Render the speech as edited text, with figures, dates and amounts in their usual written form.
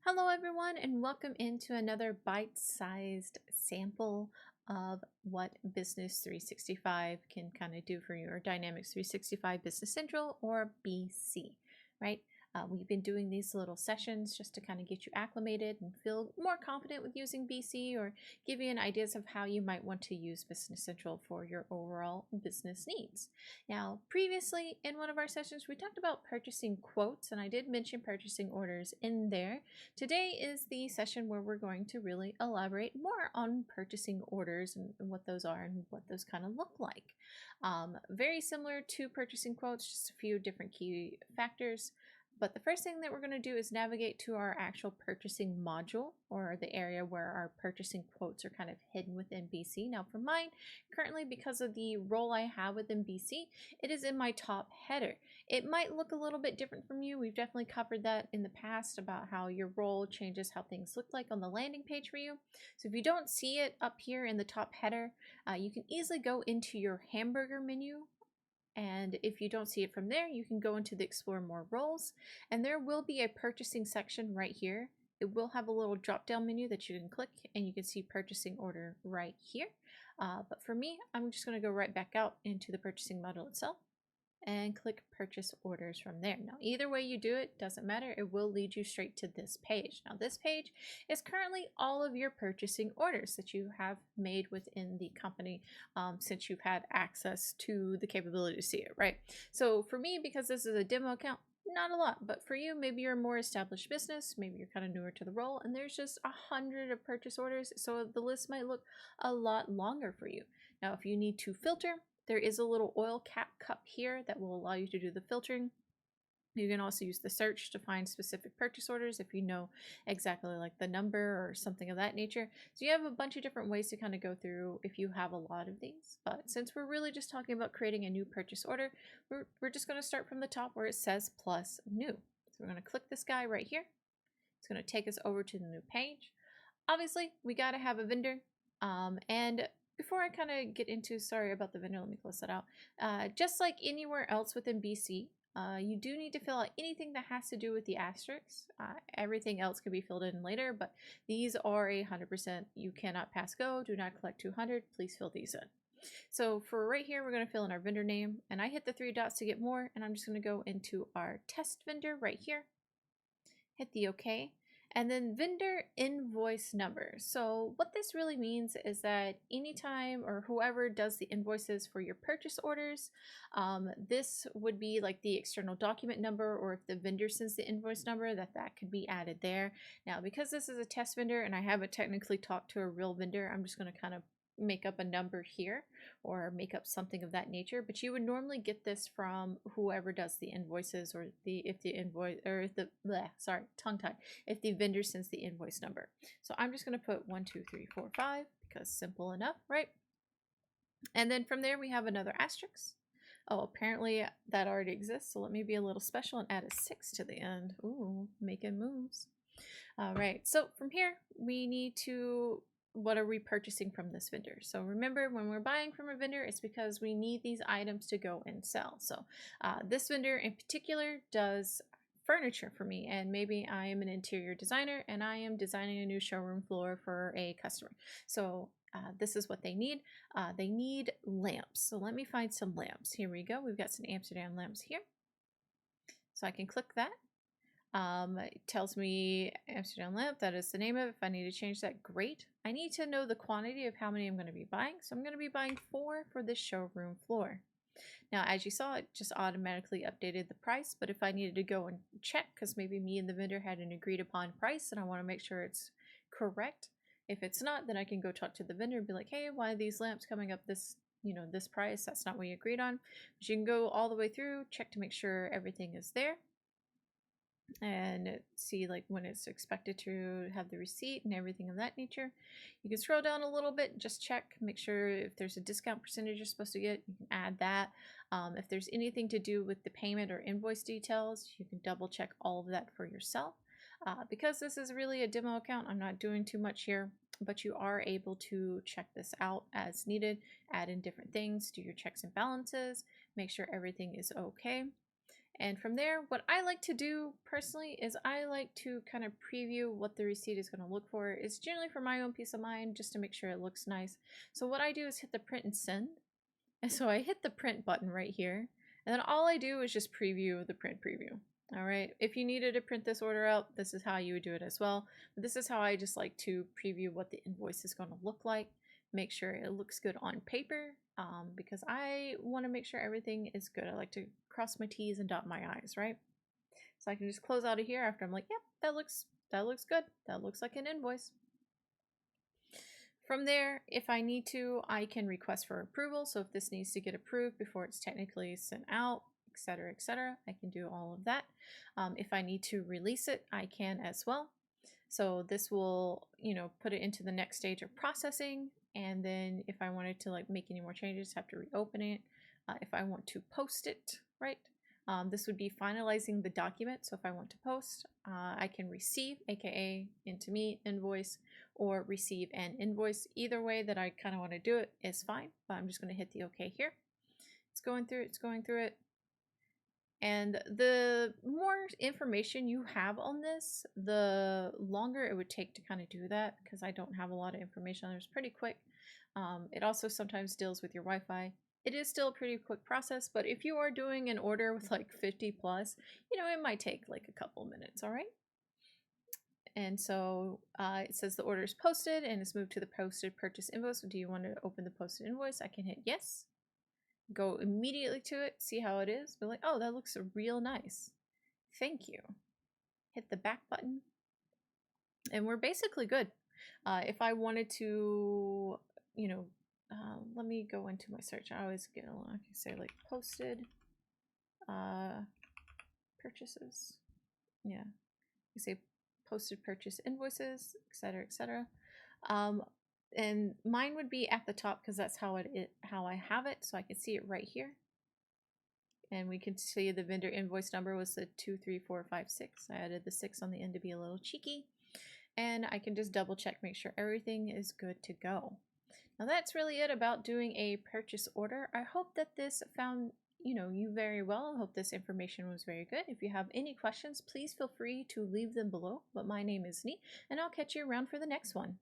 Hello everyone and welcome into another bite-sized sample of what Business 365 can kind of do for you, or Dynamics 365 Business Central, or BC, right? We've been doing these little sessions just to kind of get you acclimated and feel more confident with using BC, or give you an ideas of how you might want to use Business Central for your overall business needs. Now, previously in one of our sessions, we talked about purchasing quotes, and I did mention purchasing orders in there. Today is the session where we're going to really elaborate more on purchasing orders and what those are and what those kind of look like. Very similar to purchasing quotes, just a few different key factors. But the first thing that we're going to do is navigate to our actual purchasing module, or the area where our purchasing quotes are kind of hidden within BC. Now for mine, currently because of the role I have within BC, it is in my top header. It might look a little bit different from you. We've definitely covered that in the past about how your role changes how things look like on the landing page for you. So if you don't see it up here in the top header, you can easily go into your hamburger menu. And if you don't see it from there, you can go into the Explore More Roles, and there will be a purchasing section right here. It will have a little drop down menu that you can click, and you can see purchasing order right here. But for me, I'm just going to go right back out into the purchasing module itself and click purchase orders from there. Now either way you do it, doesn't matter, it will lead you straight to this page. Now this page is currently all of your purchasing orders that you have made within the company, since you've had access to the capability to see it, right? So for me, because this is a demo account, not a lot, but for you, maybe you're a more established business, maybe you're kind of newer to the role, and there's just 100 of purchase orders, so the list might look a lot longer for you. Now if you need to filter, there is a little oil cap cup here that will allow you to do the filtering. You can also use the search to find specific purchase orders if you know exactly like the number or something of that nature. So you have a bunch of different ways to kind of go through if you have a lot of these. But since we're really just talking about creating a new purchase order, we're just going to start from the top where it says plus new. So we're going to click this guy right here. It's going to take us over to the new page. Obviously, we got to have a vendor. And before I kind of get into, sorry about the vendor, let me close that out. Just like anywhere else within BC, you do need to fill out anything that has to do with the asterisks. Everything else can be filled in later, but these are 100%. You cannot pass go, do not collect 200, please fill these in. So for right here, we're going to fill in our vendor name, and I hit the 3 dots to get more, and I'm just going to go into our test vendor right here, hit the OK. And then vendor invoice number. So what this really means is that anytime or whoever does the invoices for your purchase orders, this would be like the external document number, or if the vendor sends the invoice number, that could be added there. Now, because this is a test vendor and I haven't technically talked to a real vendor, I'm just going to kind of make up a number here or make up something of that nature, but you would normally get this from whoever does the invoices, or if the invoice, or if the sorry, tongue tied, if the vendor sends the invoice number. So I'm just going to put 1 2 3 4 5 because simple enough, right? And then from there we have another asterisk. Oh, apparently that already exists, so let me be a little special and add a 6 to the end. Ooh, making moves. All right, so from here we need to, what are we purchasing from this vendor? So remember, when we're buying from a vendor, it's because we need these items to go and sell. So this vendor in particular does furniture for me, and maybe I am an interior designer and I am designing a new showroom floor for a customer. So this is what they need. They need lamps. So let me find some lamps. Here we go. We've got some Amsterdam lamps here. So I can click that. It tells me Amsterdam lamp, that is the name of it. If I need to change that, great. I need to know the quantity of how many I'm going to be buying. So I'm going to be buying 4 for this showroom floor. Now, as you saw, it just automatically updated the price, but if I needed to go and check, because maybe me and the vendor had an agreed upon price and I want to make sure it's correct. If it's not, then I can go talk to the vendor and be like, hey, why are these lamps coming up this, this price? That's not what we agreed on. But you can go all the way through, check to make sure everything is there, and see like when it's expected to have the receipt and everything of that nature. You can scroll down a little bit, just check, make sure if there's a discount percentage you're supposed to get, you can add that. If there's anything to do with the payment or invoice details, you can double check all of that for yourself. Because this is really a demo account, I'm not doing too much here, but you are able to check this out as needed, add in different things, do your checks and balances, make sure everything is okay. And from there, what I like to do personally is I like to kind of preview what the receipt is going to look for. It's generally for my own peace of mind, just to make sure it looks nice. So what I do is hit the print and send. And so I hit the print button right here. And then all I do is just preview the print preview. All right, if you needed to print this order out, this is how you would do it as well. But this is how I just like to preview what the invoice is going to look like. Make sure it looks good on paper, because I want to make sure everything is good. I like to cross my T's and dot my I's, right? So I can just close out of here after I'm like, yep, that looks good. That looks like an invoice. From there, if I need to, I can request for approval. So if this needs to get approved before it's technically sent out, etc., I can do all of that. If I need to release it, I can as well. So this will, put it into the next stage of processing. And then if I wanted to like make any more changes, have to reopen it. If I want to post it, right? This would be finalizing the document. So if I want to post, I can receive, aka into me invoice, or receive an invoice. Either way that I kind of want to do it is fine, but I'm just going to hit the OK here. It's going through it. And the more information you have on this, the longer it would take to kind of do that, because I don't have a lot of information on it. It's pretty quick. It also sometimes deals with your Wi-Fi. It is still a pretty quick process, but if you are doing an order with like 50 plus, it might take like a couple minutes, all right? And so it says the order is posted and it's moved to the posted purchase invoice. Do you want to open the posted invoice? I can hit yes. Go immediately to it, see how it is. Be like, oh, that looks real nice. Thank you. Hit the back button. And we're basically good. If I wanted to, let me go into my search. I always get along. I can say like posted purchases. Yeah. You say posted purchase invoices, etc. And mine would be at the top because that's how how I have it. So I can see it right here. And we can see the vendor invoice number was the 23456. I added the 6 on the end to be a little cheeky. And I can just double check, make sure everything is good to go. Now that's really it about doing a purchase order. I hope that this found you very well. I hope this information was very good. If you have any questions, please feel free to leave them below. But my name is Nee, and I'll catch you around for the next one.